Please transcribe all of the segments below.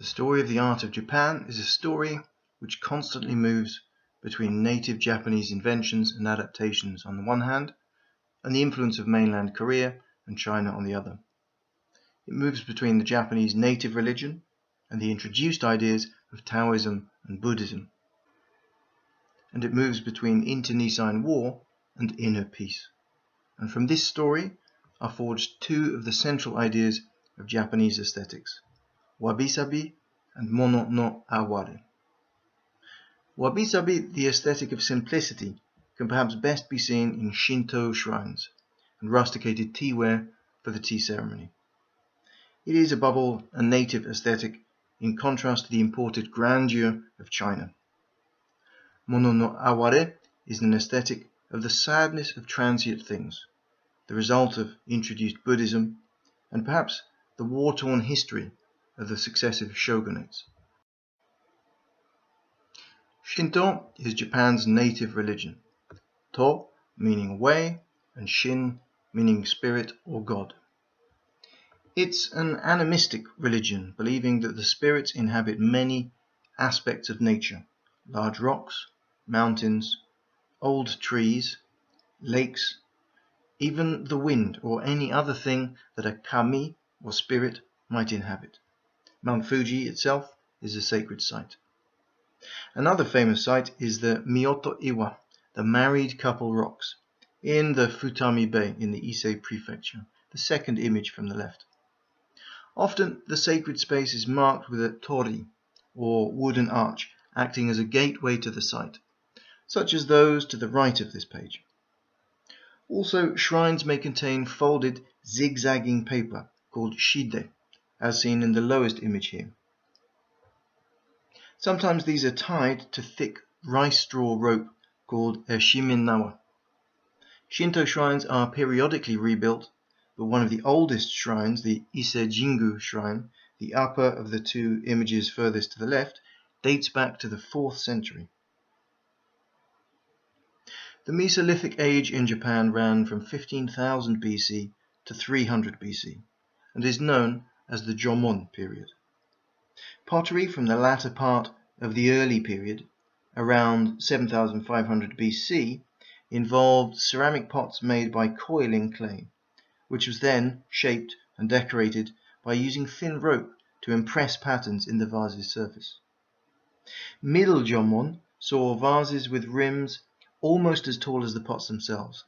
The story of the art of Japan is a story which constantly moves between native Japanese inventions and adaptations on the one hand, and the influence of mainland Korea and China on the other. It moves between the Japanese native religion and the introduced ideas of Taoism and Buddhism. And it moves between internecine war and inner peace. And from this story are forged two of the central ideas of Japanese aesthetics, wabi-sabi and mono no aware. Wabi-sabi, the aesthetic of simplicity, can perhaps best be seen in Shinto shrines and rusticated teaware for the tea ceremony. It is above all a native aesthetic in contrast to the imported grandeur of China. Mono no aware is an aesthetic of the sadness of transient things, the result of introduced Buddhism, and perhaps the war-torn history of the successive shogunates. Shinto is Japan's native religion, To meaning way, and Shin meaning spirit or God. It's an animistic religion, believing that the spirits inhabit many aspects of nature, large rocks, mountains, old trees, lakes, even the wind or any other thing that a kami or spirit might inhabit. Mount Fuji itself is a sacred site. Another famous site is the Myoto-iwa, the married couple rocks, in the Futami Bay in the Ise prefecture, the second image from the left. Often the sacred space is marked with a tori, or wooden arch, acting as a gateway to the site, such as those to the right of this page. Also, shrines may contain folded, zigzagging paper called shide, as seen in the lowest image here. Sometimes these are tied to thick rice straw rope called a shimenawa. Shinto shrines are periodically rebuilt, but one of the oldest shrines, the Ise Jingu shrine, the upper of the two images furthest to the left, dates back to the 4th century. The Mesolithic age in Japan ran from 15,000 BC to 300 BC, and is known as the Jomon period. Pottery from the latter part of the early period, around 7,500 BC, involved ceramic pots made by coiling clay, which was then shaped and decorated by using thin rope to impress patterns in the vase's surface. Middle Jomon saw vases with rims almost as tall as the pots themselves,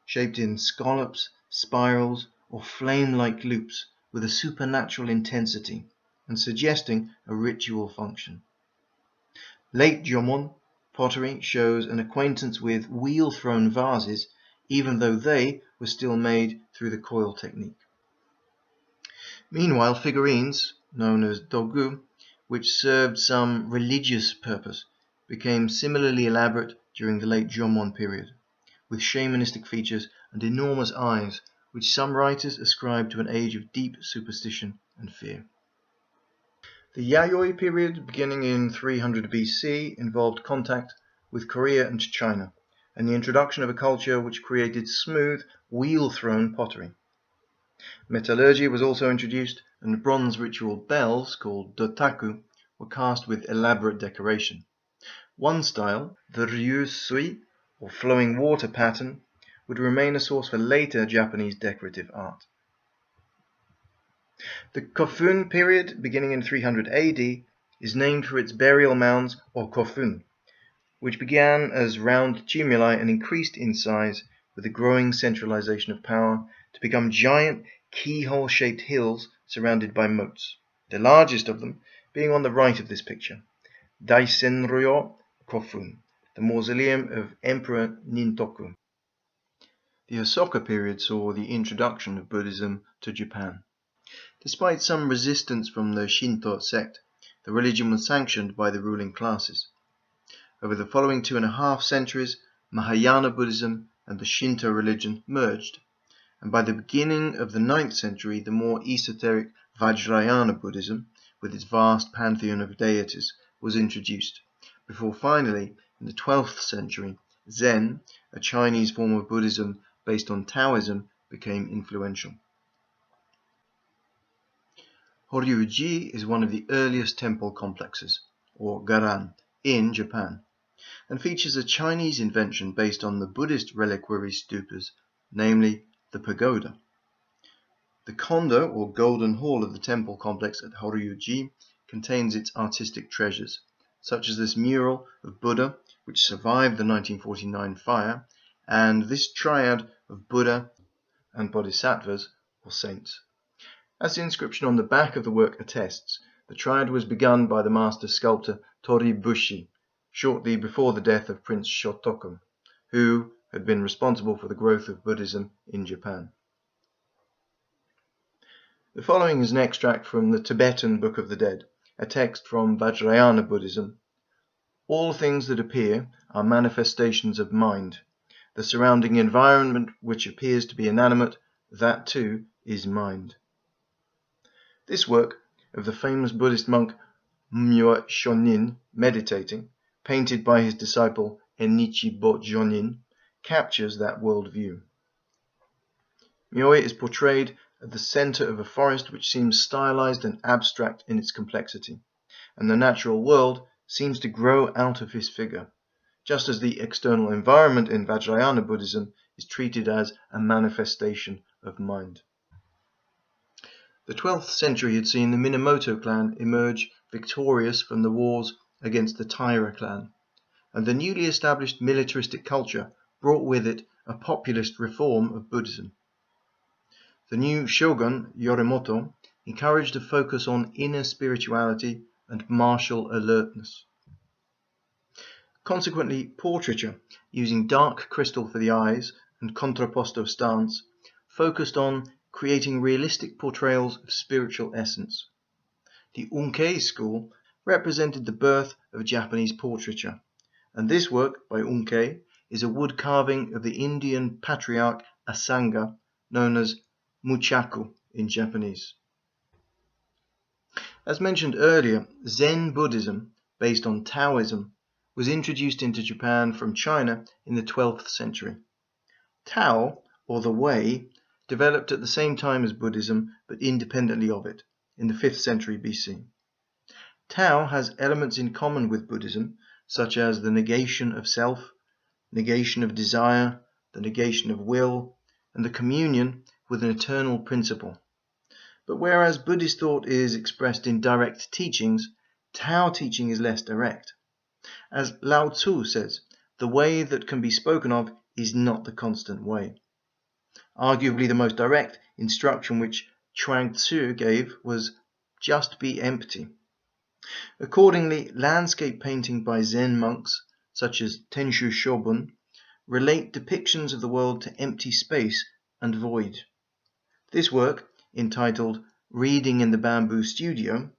shaped in scallops, spirals, or flame-like loops with a supernatural intensity and suggesting a ritual function. Late Jomon pottery shows an acquaintance with wheel-thrown vases, even though they were still made through the coil technique. Meanwhile, figurines, known as dogu, which served some religious purpose, became similarly elaborate during the late Jomon period, with shamanistic features and enormous eyes, which some writers ascribe to an age of deep superstition and fear. The Yayoi period, beginning in 300 BC, involved contact with Korea and China, and the introduction of a culture which created smooth, wheel-thrown pottery. Metallurgy was also introduced, and bronze ritual bells, called dotaku, were cast with elaborate decoration. One style, the ryusui, or flowing water pattern, would remain a source for later Japanese decorative art. The Kofun period, beginning in 300 AD, is named for its burial mounds, or kofun, which began as round tumuli and increased in size with the growing centralization of power to become giant keyhole-shaped hills surrounded by moats, the largest of them being on the right of this picture, Daisenryo Kofun, the mausoleum of Emperor Nintoku. The Asoka period saw the introduction of Buddhism to Japan. Despite some resistance from the Shinto sect, the religion was sanctioned by the ruling classes. Over the following 2.5 centuries, Mahayana Buddhism and the Shinto religion merged, and by the beginning of the 9th century, the more esoteric Vajrayana Buddhism, with its vast pantheon of deities, was introduced, before finally, in the 12th century, Zen, a Chinese form of Buddhism based on Taoism, became influential. Horyuji is one of the earliest temple complexes, or garan, in Japan, and features a Chinese invention based on the Buddhist reliquary stupas, namely the pagoda. The kondo, or golden hall of the temple complex at Horyuji, contains its artistic treasures, such as this mural of Buddha, which survived the 1949 fire, and this triad of Buddha and bodhisattvas, or saints. As the inscription on the back of the work attests, the triad was begun by the master sculptor Toribushi shortly before the death of Prince Shotokan, who had been responsible for the growth of Buddhism in Japan. The following is an extract from the Tibetan Book of the Dead, a text from Vajrayana Buddhism. All things that appear are manifestations of mind. The surrounding environment which appears to be inanimate, that too is mind. This work of the famous Buddhist monk Myo Shonin meditating, painted by his disciple Enichi Jonin, captures that worldview. Myo is portrayed at the center of a forest which seems stylized and abstract in its complexity, and the natural world seems to grow out of his figure, just as the external environment in Vajrayana Buddhism is treated as a manifestation of mind. The 12th century had seen the Minamoto clan emerge victorious from the wars against the Taira clan, and the newly established militaristic culture brought with it a populist reform of Buddhism. The new shogun, Yorimoto, encouraged a focus on inner spirituality and martial alertness. Consequently, portraiture, using dark crystal for the eyes and contrapposto stance, focused on creating realistic portrayals of spiritual essence. The Ukiyo-e school represented the birth of Japanese portraiture, and this work by Ukiyo-e is a wood carving of the Indian patriarch Asanga, known as Muchaku in Japanese. As mentioned earlier, Zen Buddhism, based on Taoism, was introduced into Japan from China in the 12th century. Tao, or the Way, developed at the same time as Buddhism, but independently of it, in the 5th century BC. Tao has elements in common with Buddhism, such as the negation of self, negation of desire, the negation of will, and the communion with an eternal principle. But whereas Buddhist thought is expressed in direct teachings, Tao teaching is less direct. As Lao Tzu says, the way that can be spoken of is not the constant way. Arguably the most direct instruction which Chuang Tzu gave was just be empty. Accordingly, landscape painting by Zen monks, such as Tenshu Shobun, relate depictions of the world to empty space and void. This work, entitled Reading in the Bamboo Studio,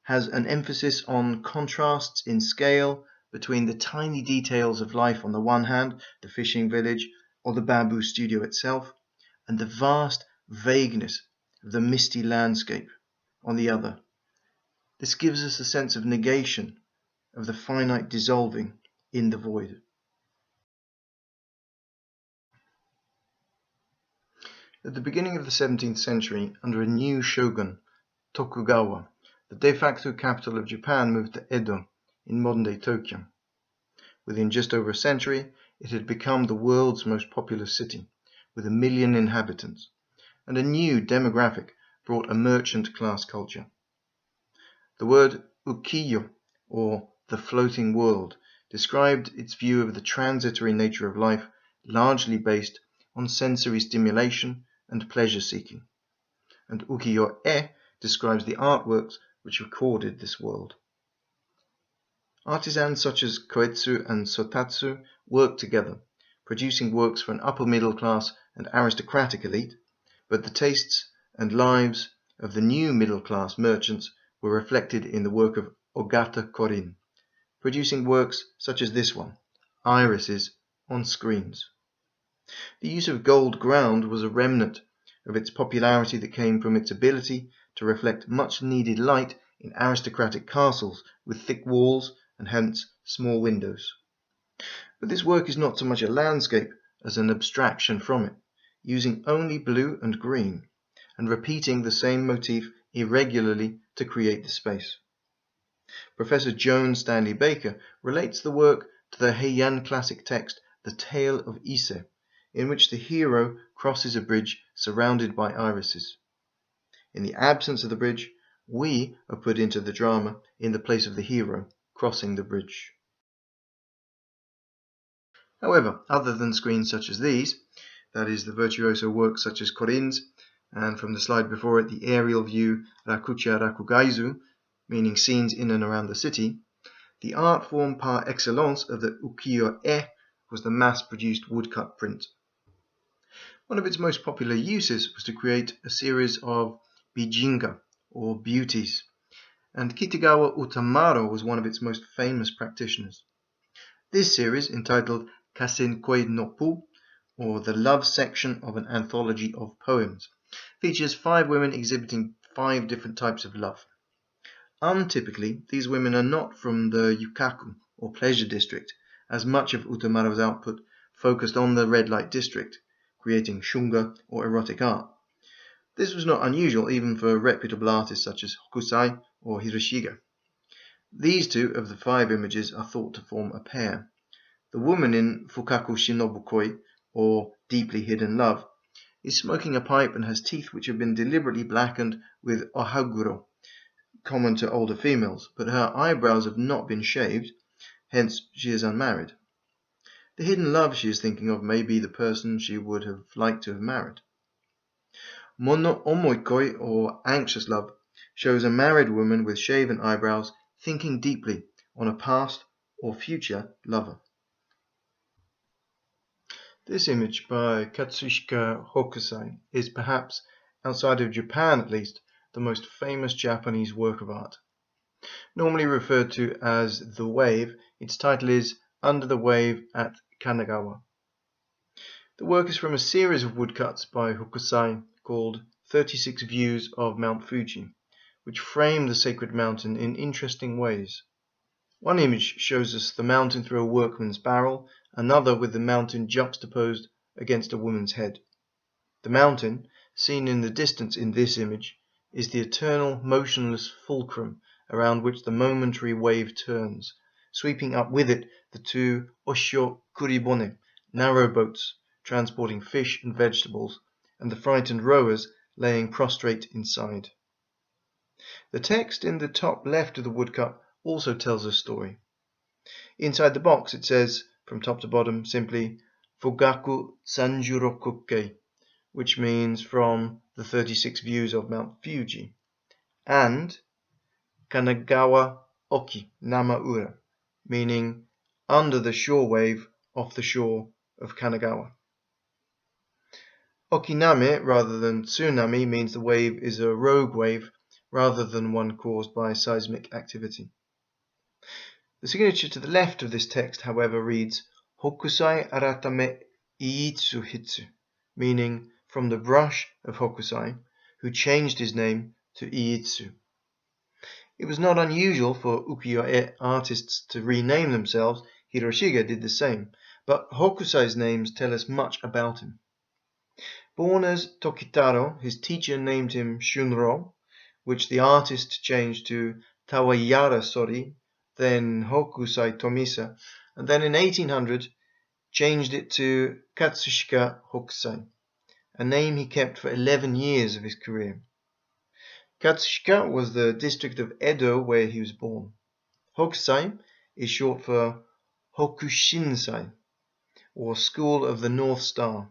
has an emphasis on contrasts in scale between the tiny details of life on the one hand, the fishing village, or the bamboo studio itself, and the vast vagueness of the misty landscape on the other. This gives us a sense of negation, of the finite dissolving in the void. At the beginning of the 17th century, under a new shogun, Tokugawa, the de facto capital of Japan moved to Edo, in modern-day Tokyo. Within just over a century, it had become the world's most populous city, with 1 million inhabitants, and a new demographic brought a merchant class culture. The word Ukiyo, or the floating world, described its view of the transitory nature of life, largely based on sensory stimulation and pleasure-seeking. And Ukiyo-e describes the artworks which recorded this world. Artisans such as Koetsu and Sotatsu worked together, producing works for an upper middle class and aristocratic elite, but the tastes and lives of the new middle class merchants were reflected in the work of Ogata Korin, producing works such as this one, Irises on Screens. The use of gold ground was a remnant of its popularity that came from its ability to reflect much needed light in aristocratic castles with thick walls and hence small windows. But this work is not so much a landscape as an abstraction from it, using only blue and green, and repeating the same motif irregularly to create the space. Professor Joan Stanley Baker relates the work to the Heian classic text The Tale of Ise, in which the hero crosses a bridge surrounded by irises. In the absence of the bridge, we are put into the drama in the place of the hero crossing the bridge. However, other than screens such as these, that is, the virtuoso works such as Korin's, and from the slide before it, the aerial view Rakucha Rakugaizu, meaning scenes in and around the city, the art form par excellence of the Ukiyo-e was the mass-produced woodcut print. One of its most popular uses was to create a series of bijinga, or beauties, and Kitagawa Utamaro was one of its most famous practitioners. This series, entitled Kasenkoi no Pu, or the love section of an anthology of poems, features 5 women exhibiting 5 different types of love. Untypically, these women are not from the yukaku, or pleasure district, as much of Utamaro's output focused on the red light district, creating shunga or erotic art. This was not unusual even for reputable artists such as Hokusai or Hiroshige. These 2 of the 5 images are thought to form a pair. The woman in Fukaku Shinobukoi, or deeply hidden love, is smoking a pipe and has teeth which have been deliberately blackened with ohaguro, common to older females, but her eyebrows have not been shaved, hence she is unmarried. The hidden love she is thinking of may be the person she would have liked to have married. Mono omoikoi, or anxious love, shows a married woman with shaven eyebrows thinking deeply on a past or future lover. This image by Katsushika Hokusai is perhaps, outside of Japan at least, the most famous Japanese work of art. Normally referred to as The Wave, its title is Under the Wave at Kanagawa. The work is from a series of woodcuts by Hokusai called 36 Views of Mount Fuji, which frame the sacred mountain in interesting ways. One image shows us the mountain through a workman's barrel, another with the mountain juxtaposed against a woman's head. The mountain, seen in the distance in this image, is the eternal motionless fulcrum around which the momentary wave turns, sweeping up with it the 2 osho kuribone, narrow boats, transporting fish and vegetables, and the frightened rowers laying prostrate inside. The text in the top left of the woodcut also tells a story. Inside the box it says, from top to bottom, simply Fugaku Sanjurokuke, which means from the 36 views of Mount Fuji, and Kanagawa Oki Namaura, meaning under the shore wave off the shore of Kanagawa. Okiname rather than tsunami means the wave is a rogue wave rather than one caused by seismic activity. The signature to the left of this text, however, reads Hokusai Aratame Iitsu Hitsu, meaning from the brush of Hokusai, who changed his name to Iitsu. It was not unusual for ukiyo-e artists to rename themselves. Hiroshige did the same, but Hokusai's names tell us much about him. Born as Tokitaro, his teacher named him Shunro, which the artist changed to Tawayara Sori, then Hokusai Tomisa, and then in 1800 changed it to Katsushika Hokusai, a name he kept for 11 years of his career. Katsushika was the district of Edo where he was born. Hokusai is short for Hokushinsai, or School of the North Star,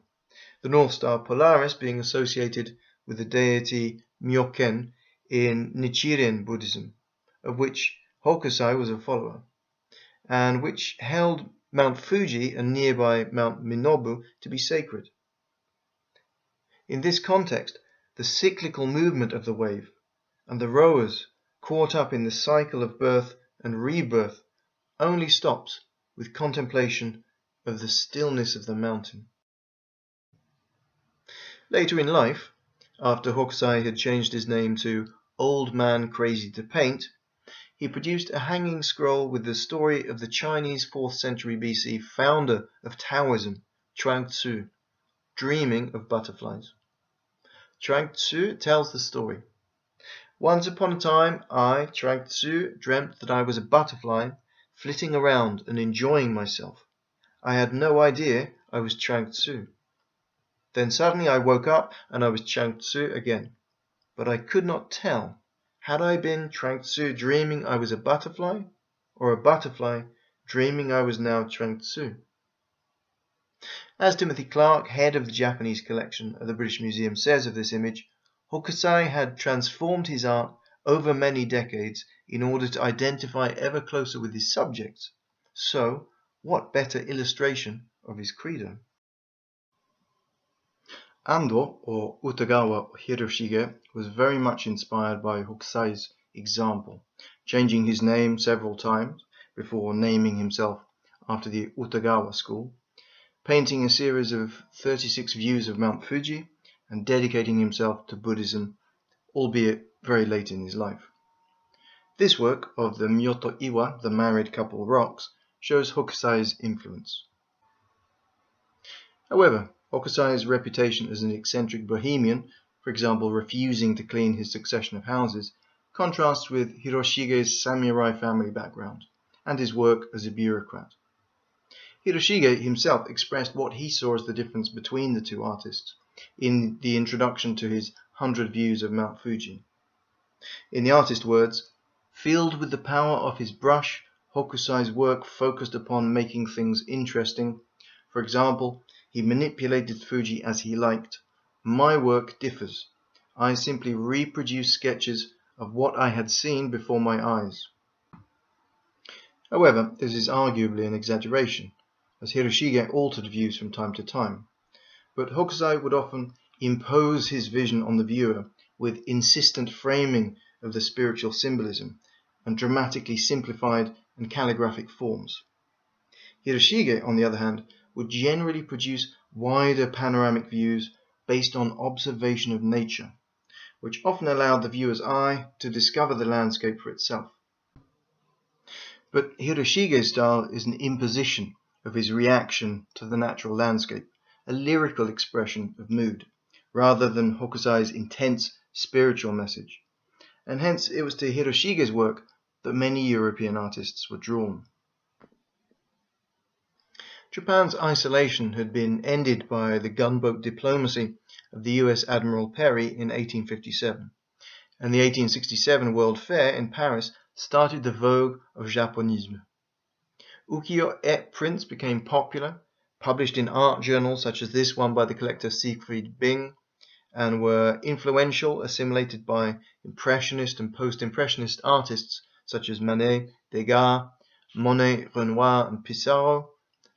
the North Star Polaris being associated with the deity Myoken in Nichiren Buddhism, of which Hokusai was a follower, and which held Mount Fuji and nearby Mount Minobu to be sacred. In this context, the cyclical movement of the wave and the rowers caught up in the cycle of birth and rebirth only stops with contemplation of the stillness of the mountain. Later in life, after Hokusai had changed his name to Old Man Crazy to Paint, he produced a hanging scroll with the story of the Chinese 4th century BC founder of Taoism, Chuang Tzu, dreaming of butterflies. Chuang Tzu tells the story. Once upon a time, I, Chuang-Tzu, dreamt that I was a butterfly, flitting around and enjoying myself. I had no idea I was Chuang-Tzu. Then suddenly I woke up and I was Chuang-Tzu again. But I could not tell. Had I been Chuang-Tzu dreaming I was a butterfly, or a butterfly dreaming I was now Chuang-Tzu? As Timothy Clark, head of the Japanese collection at the British Museum, says of this image, Hokusai had transformed his art over many decades in order to identify ever closer with his subjects. So, what better illustration of his credo? Ando, or Utagawa Hiroshige, was very much inspired by Hokusai's example, changing his name several times before naming himself after the Utagawa school, painting a series of 36 views of Mount Fuji, and dedicating himself to Buddhism, albeit very late in his life. This work of the Myoto-iwa, the married couple rocks, shows Hokusai's influence. However, Hokusai's reputation as an eccentric bohemian, for example refusing to clean his succession of houses, contrasts with Hiroshige's samurai family background and his work as a bureaucrat. Hiroshige himself expressed what he saw as the difference between the two artists in the introduction to his 100 Views of Mount Fuji. In the artist's words, "Filled with the power of his brush, Hokusai's work focused upon making things interesting. For example, he manipulated Fuji as he liked. My work differs. I simply reproduce sketches of what I had seen before my eyes." However, this is arguably an exaggeration, as Hiroshige altered views from time to time. But Hokusai would often impose his vision on the viewer with insistent framing of the spiritual symbolism and dramatically simplified and calligraphic forms. Hiroshige, on the other hand, would generally produce wider panoramic views based on observation of nature, which often allowed the viewer's eye to discover the landscape for itself. But Hiroshige's style is an imposition of his reaction to the natural landscape, a lyrical expression of mood, rather than Hokusai's intense spiritual message, and hence it was to Hiroshige's work that many European artists were drawn. Japan's isolation had been ended by the gunboat diplomacy of the US Admiral Perry in 1857, and the 1867 World Fair in Paris started the vogue of Japonism. Ukiyo-e prints became popular, published in art journals such as this one by the collector Siegfried Bing, and were influential, assimilated by Impressionist and Post-Impressionist artists such as Manet, Degas, Monet, Renoir and Pissarro,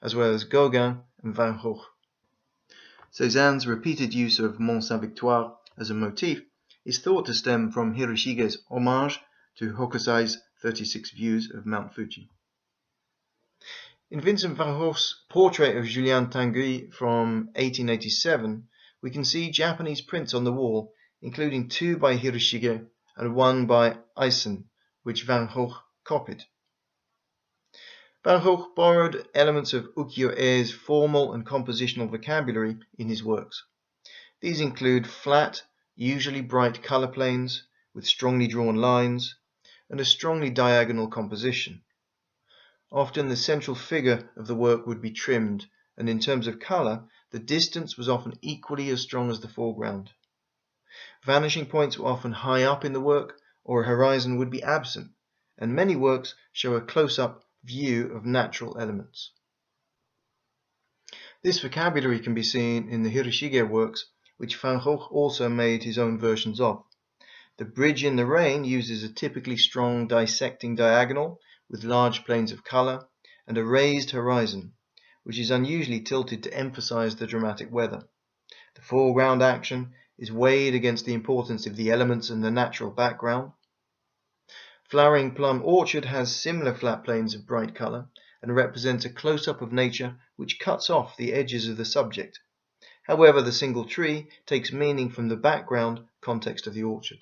as well as Gauguin and Van Gogh. Cézanne's repeated use of Mont Saint-Victoire as a motif is thought to stem from Hiroshige's homage to Hokusai's 36 Views of Mount Fuji. In Vincent van Gogh's portrait of Julien Tanguy from 1887, we can see Japanese prints on the wall, including 2 by Hiroshige and 1 by Eisen, which Van Gogh copied. Van Gogh borrowed elements of Ukiyo-e's formal and compositional vocabulary in his works. These include flat, usually bright color planes with strongly drawn lines, and a strongly diagonal composition. Often the central figure of the work would be trimmed, and in terms of color, the distance was often equally as strong as the foreground. Vanishing points were often high up in the work, or a horizon would be absent, and many works show a close-up view of natural elements. This vocabulary can be seen in the Hiroshige works, which Van Gogh also made his own versions of. The Bridge in the Rain uses a typically strong dissecting diagonal with large planes of color and a raised horizon, which is unusually tilted to emphasize the dramatic weather. The foreground action is weighed against the importance of the elements and the natural background. Flowering Plum Orchard has similar flat planes of bright color and represents a close-up of nature which cuts off the edges of the subject. However, the single tree takes meaning from the background context of the orchard.